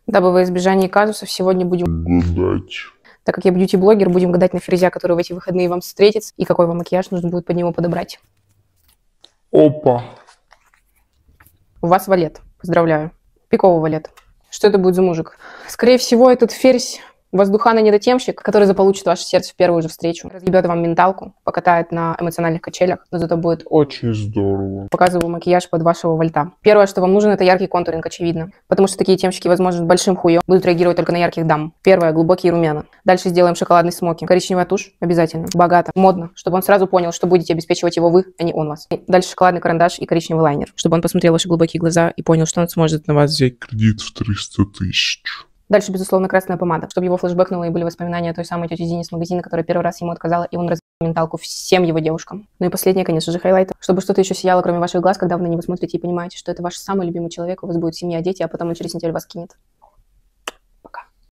Дабы во избежание казусов сегодня будем гадать. Так как я бьюти-блогер, будем гадать на Ферзя, который в эти выходные вам встретится, и какой вам макияж нужно будет под него подобрать. Опа. У вас валет. Поздравляю. Пиковый валет. Что это будет за мужик? Скорее всего, этот Ферзь воздухано-недотемщик, который заполучит ваше сердце в первую же встречу, разъебет вам менталку, покатает на эмоциональных качелях, но зато будет очень здорово. Показываю макияж под вашего вольта. Первое, что вам нужен, это яркий контуринг, очевидно. Потому что такие темщики, возможно, с большим хуем будут реагировать только на ярких дам. Первое, глубокие румяна. Дальше сделаем шоколадный смоки. Коричневая тушь обязательно. Богато. Модно. Чтобы он сразу понял, что будете обеспечивать его вы, а не он вас. И дальше шоколадный карандаш и коричневый лайнер. Чтобы он посмотрел ваши глубокие глаза и понял, что он сможет на вас взять кредит в 300 000. Дальше, безусловно, красная помада, чтобы его флешбэкнуло и были воспоминания о той самой тете Зине с магазина, которая первый раз ему отказала, и он разбил менталку всем его девушкам. Ну и последнее, конечно же, хайлайт. Чтобы что-то еще сияло, кроме ваших глаз, когда вы на него смотрите и понимаете, что это ваш самый любимый человек, у вас будет семья, дети, а потом он через неделю вас кинет.